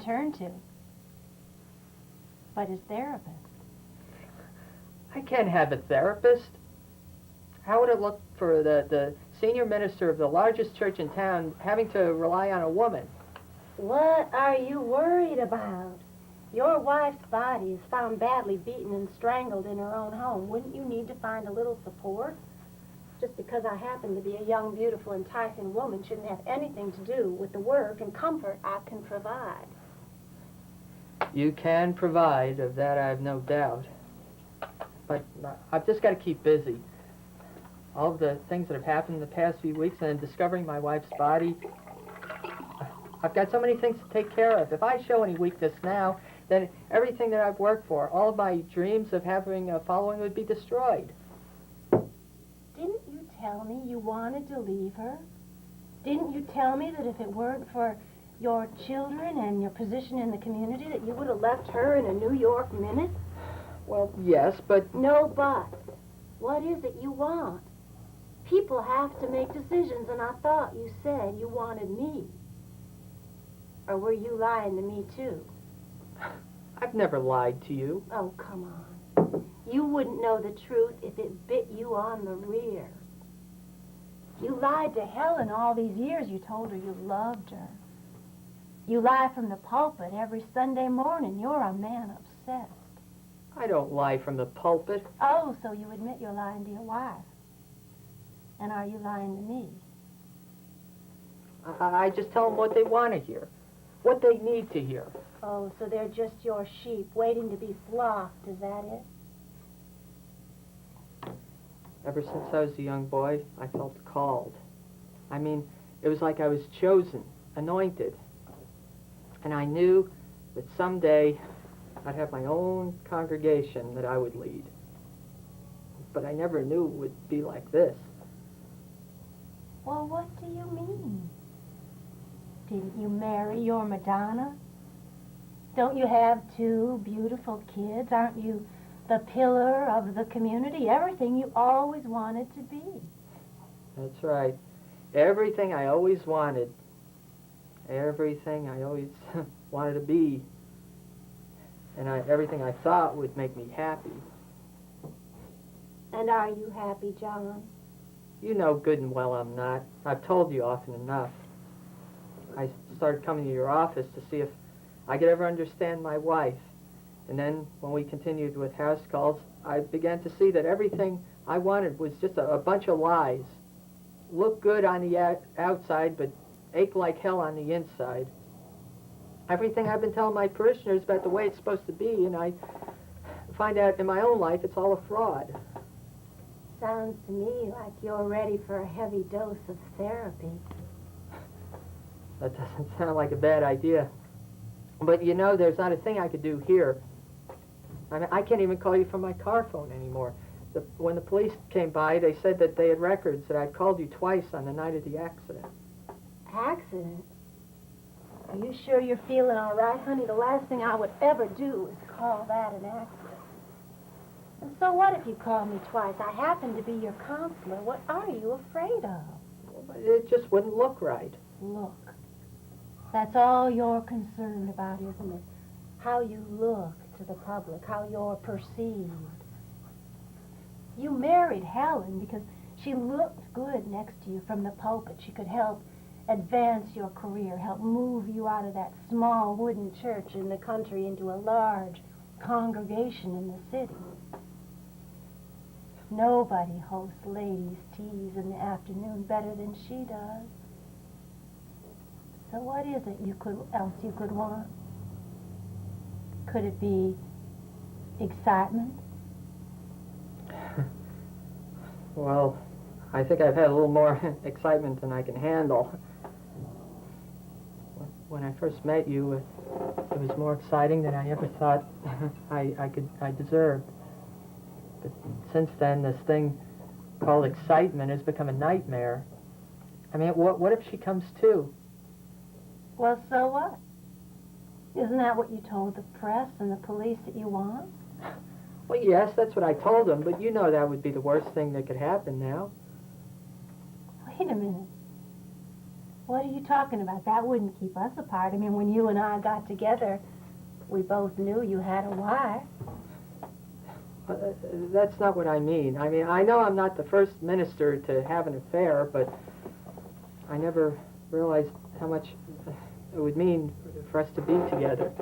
turn to, but his therapist. I can't have a therapist. How would it look for the senior minister of the largest church in town having to rely on a woman? What are you worried about? Your wife's body is found badly beaten and strangled in her own home. Wouldn't you need to find a little support? Just because I happen to be a young, beautiful, enticing woman shouldn't have anything to do with the work and comfort I can provide. You can provide, of that I have no doubt. But I've just got to keep busy. All of the things that have happened in the past few weeks and discovering my wife's body, I've got so many things to take care of. If I show any weakness now, then everything that I've worked for, all of my dreams of having a following would be destroyed. Didn't you tell me you wanted to leave her? Didn't you tell me that if it weren't for your children and your position in the community that you would have left her in a New York minute? Well, yes, but... No buts. What is it you want? People have to make decisions, and I thought you said you wanted me. Or were you lying to me, too? I've never lied to you. Oh, come on. You wouldn't know the truth if it bit you on the rear. You lied to Helen all these years. You told her you loved her. You lie from the pulpit every Sunday morning. You're a man obsessed. I don't lie from the pulpit. Oh, so you admit you're lying to your wife. And are you lying to me? I just tell them what they want to hear, what they need to hear. Oh, so they're just your sheep waiting to be flocked, is that it? Ever since I was a young boy, I felt called. I mean, it was like I was chosen, anointed. And I knew that someday I'd have my own congregation that I would lead. But I never knew it would be like this. Well, what do you mean? Didn't you marry your Madonna? Don't you have two beautiful kids? Aren't you the pillar of the community? Everything you always wanted to be. That's right. Everything I always wanted. Everything I always wanted to be. And everything I thought would make me happy. And are you happy, John? You know good and well I'm not. I've told you often enough. I started coming to your office to see if I could ever understand my wife. And then when we continued with house calls, I began to see that everything I wanted was just a bunch of lies. Look good on the outside, but ache like hell on the inside. Everything I've been telling my parishioners about the way it's supposed to be, and I find out in my own life it's all a fraud. Sounds to me like you're ready for a heavy dose of therapy. That doesn't sound like a bad idea. But you know, there's not a thing I could do here. I mean, I can't even call you from my car phone anymore. When the police came by, they said that they had records that I'd called you twice on the night of the accident. Accident? Are you sure you're feeling all right, honey? The last thing I would ever do is call that an accident. And so what if you call me twice? I happen to be your counselor. What are you afraid of? It just wouldn't look right. Look. That's all you're concerned about, isn't it? How you look to the public, how you're perceived. You married Helen because she looked good next to you from the pulpit. She could help advance your career, help move you out of that small wooden church in the country into a large congregation in the city. Nobody hosts ladies' teas in the afternoon better than she does. So what is it else you could want? Could it be excitement? Well, I think I've had a little more excitement than I can handle. When I first met you, it was more exciting than I ever thought I deserved. But since then, this thing called excitement has become a nightmare. I mean, what if she comes too? Well, so what? Isn't that what you told the press and the police that you want? Well, yes, that's what I told them, but you know that would be the worst thing that could happen now. Wait a minute. What are you talking about? That wouldn't keep us apart. I mean, when you and I got together, we both knew you had a wife. That's not what I mean. I mean, I know I'm not the first minister to have an affair, but I never realized how much it would mean for us to be together.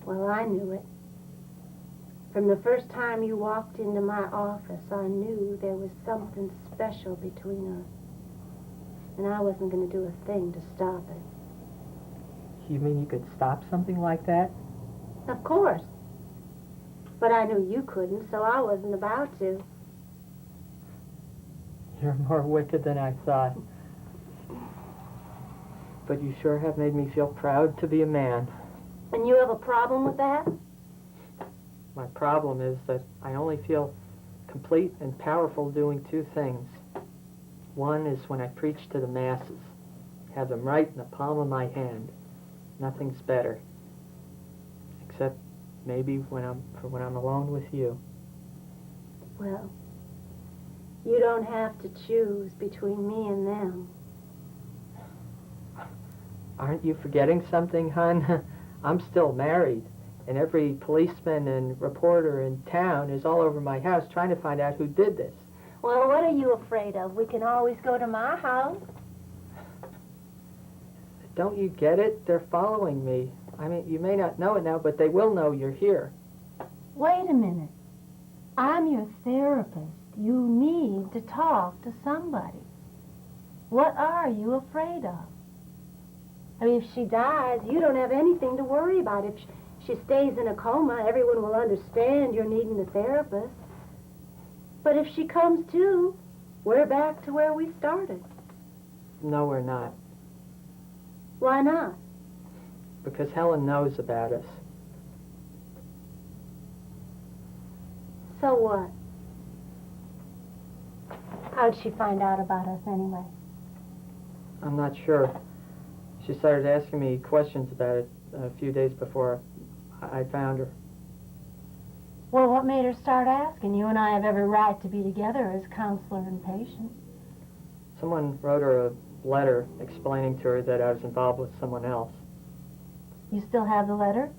Well, I knew it. From the first time you walked into my office, I knew there was something special between us. And I wasn't going to do a thing to stop it. You mean you could stop something like that? Of course. But I knew you couldn't, so I wasn't about to. You're more wicked than I thought. But you sure have made me feel proud to be a man. And you have a problem with that? My problem is that I only feel complete and powerful doing two things. One is when I preach to the masses, have them right in the palm of my hand. Nothing's better. Except maybe when I'm alone with you. Well, you don't have to choose between me and them. Aren't you forgetting something, hon? I'm still married, and every policeman and reporter in town is all over my house trying to find out who did this. Well, what are you afraid of? We can always go to my house. Don't you get it? They're following me. I mean, you may not know it now, but they will know you're here. Wait a minute. I'm your therapist. You need to talk to somebody. What are you afraid of? I mean, if she dies, you don't have anything to worry about. If she stays in a coma, everyone will understand you're needing a therapist. But if she comes to, we're back to where we started. No, we're not. Why not? Because Helen knows about us. So what? How'd she find out about us anyway? I'm not sure. She started asking me questions about it a few days before I found her. Well, what made her start asking? You and I have every right to be together as counselor and patient. Someone wrote her a letter explaining to her that I was involved with someone else. You still have the letter?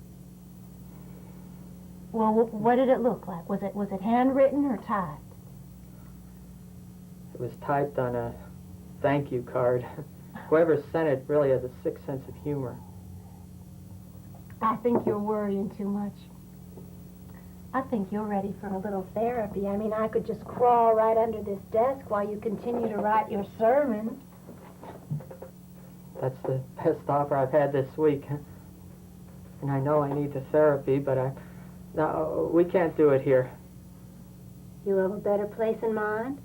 Well, what did it look like? Was it handwritten or typed? It was typed on a thank you card. Whoever sent it really has a sick sense of humor. I think you're worrying too much. I think you're ready for a little therapy. I mean, I could just crawl right under this desk while you continue to write your sermon. That's the best offer I've had this week. And I know I need the therapy, but no, we can't do it here. You have a better place in mind?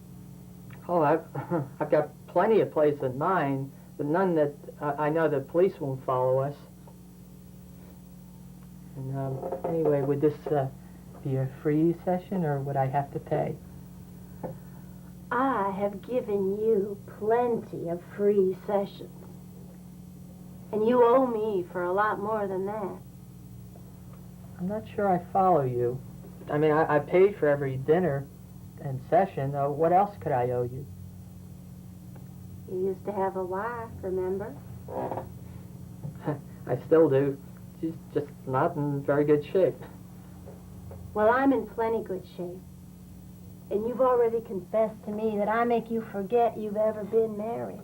Oh, I've got plenty of places in mind, but none that I know the police won't follow us. And anyway, would this be a free session, or would I have to pay? I have given you plenty of free sessions. And you owe me for a lot more than that. I'm not sure I follow you. I mean, I paid for every dinner and session. What else could I owe you? You used to have a wife, remember? I still do. She's just not in very good shape. Well, I'm in plenty good shape. And you've already confessed to me that I make you forget you've ever been married.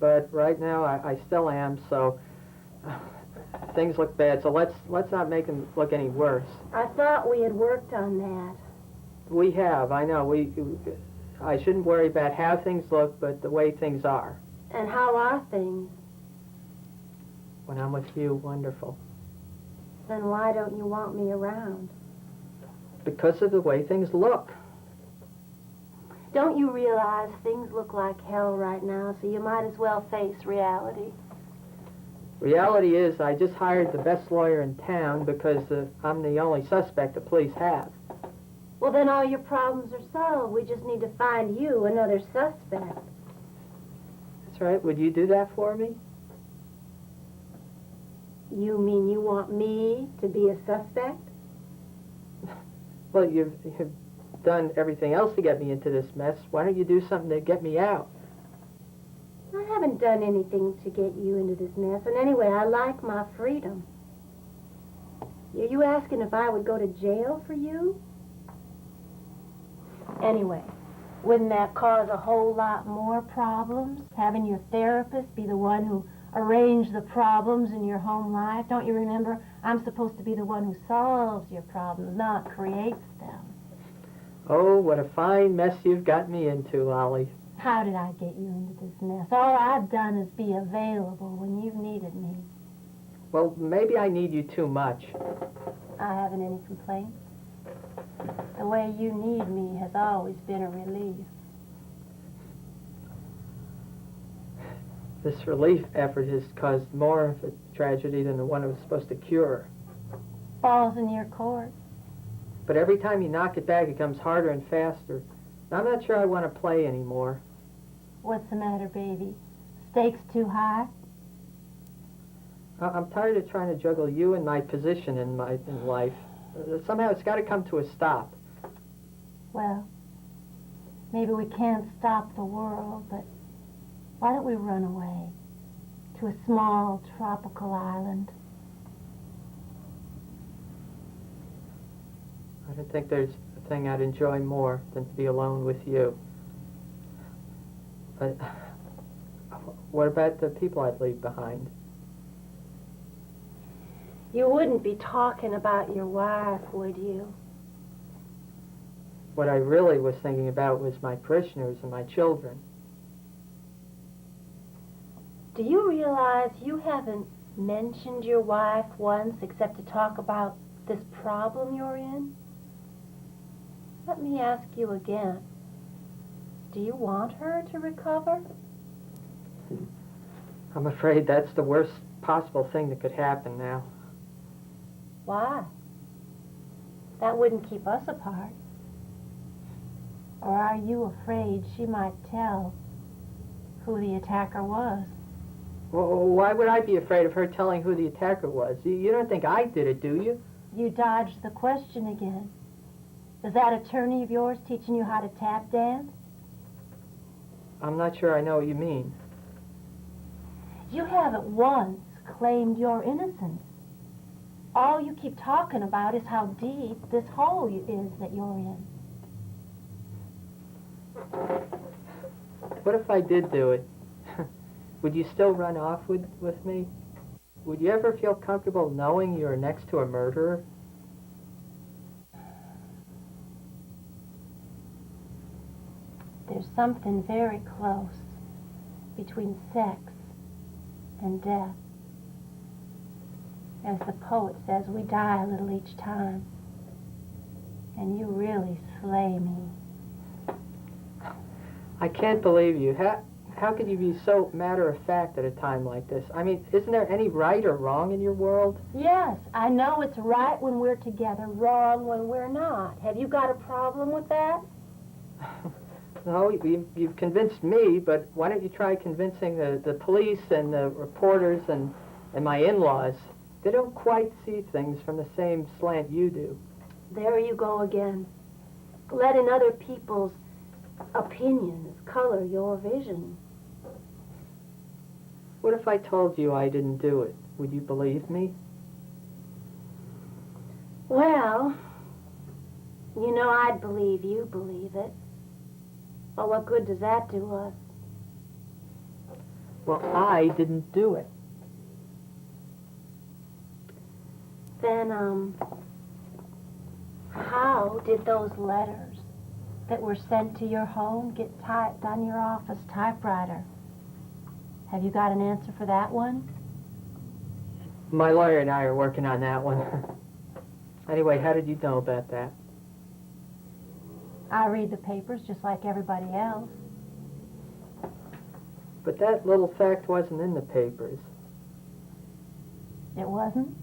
But right now, I still am, so things look bad. So let's not make them look any worse. I thought we had worked on that. We have, I know. I shouldn't worry about how things look, but the way things are. And how are things? When I'm with you, wonderful. Then why don't you want me around? Because of the way things look. Don't you realize things look like hell right now, so you might as well face reality? Reality is I just hired the best lawyer in town because I'm the only suspect the police have. Well, then all your problems are solved. We just need to find you another suspect. That's right. Would you do that for me? You mean you want me to be a suspect? Well, you've done everything else to get me into this mess. Why don't you do something to get me out? I haven't done anything to get you into this mess, and anyway, I like my freedom. Are you asking if I would go to jail for you? Anyway, wouldn't that cause a whole lot more problems? Having your therapist be the one who arranged the problems in your home life? Don't you remember? I'm supposed to be the one who solves your problems, not creates them. Oh, what a fine mess you've got me into, Ollie. How did I get you into this mess? All I've done is be available when you've needed me. Well, maybe I need you too much. I haven't any complaints. The way you need me has always been a relief. This relief effort has caused more of a tragedy than the one it was supposed to cure. Falls in your court. But every time you knock it back, it comes harder and faster. I'm not sure I want to play anymore. What's the matter, baby? Stakes too high? I'm tired of trying to juggle you and my position in life. Somehow it's got to come to a stop. Well, maybe we can't stop the world, but why don't we run away to a small tropical island? I don't think there's a thing I'd enjoy more than to be alone with you. But what about the people I'd leave behind? You wouldn't be talking about your wife, would you? What I really was thinking about was my parishioners and my children. Do you realize you haven't mentioned your wife once except to talk about this problem you're in? Let me ask you again. Do you want her to recover? I'm afraid that's the worst possible thing that could happen now. Why? That wouldn't keep us apart. Or are you afraid she might tell who the attacker was? Well, why would I be afraid of her telling who the attacker was? You don't think I did it, do you? You dodged the question again. Is that attorney of yours teaching you how to tap dance? I'm not sure I know what you mean. You haven't once claimed your innocence. All you keep talking about is how deep this hole is that you're in. What if I did do it? Would you still run off with me? Would you ever feel comfortable knowing you're next to a murderer? There's something very close between sex and death. As the poet says, we die a little each time. And you really slay me. I can't believe you. How could you be so matter-of-fact at a time like this? I mean, isn't there any right or wrong in your world? Yes, I know it's right when we're together, wrong when we're not. Have you got a problem with that? No, you've convinced me, but why don't you try convincing the police and the reporters and my in-laws? They don't quite see things from the same slant you do. There you go again. Letting other people's opinions color your vision. What if I told you I didn't do it? Would you believe me? Well, you know I'd believe you believe it. But what good does that do us? Well, I didn't do it. Then, how did those letters that were sent to your home get typed on your office typewriter? Have you got an answer for that one? My lawyer and I are working on that one. Anyway, how did you know about that? I read the papers just like everybody else. But that little fact wasn't in the papers. It wasn't?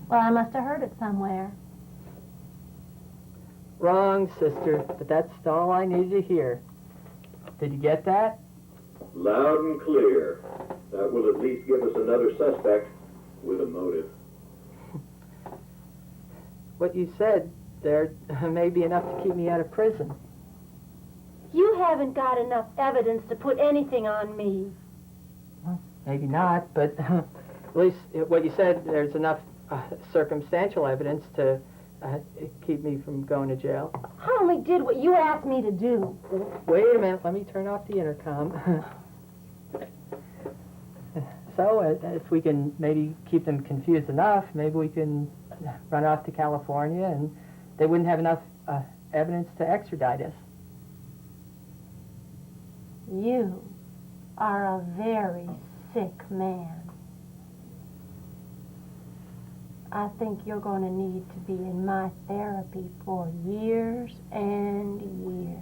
Well, I must have heard it somewhere. Wrong, sister, but that's all I needed to hear. Did you get that? Loud and clear. That will at least give us another suspect with a motive. What you said there may be enough to keep me out of prison. You You haven't got enough evidence to put anything on me. Well, maybe not, but at least what you said, there's enough circumstantial evidence to keep me from going to jail. I only did what you asked me to do. Wait a minute, let me turn off the intercom. So, if we can maybe keep them confused enough, maybe we can run off to California and they wouldn't have enough evidence to extradite us. You are a very sick man. I think you're going to need to be in my therapy for years and years.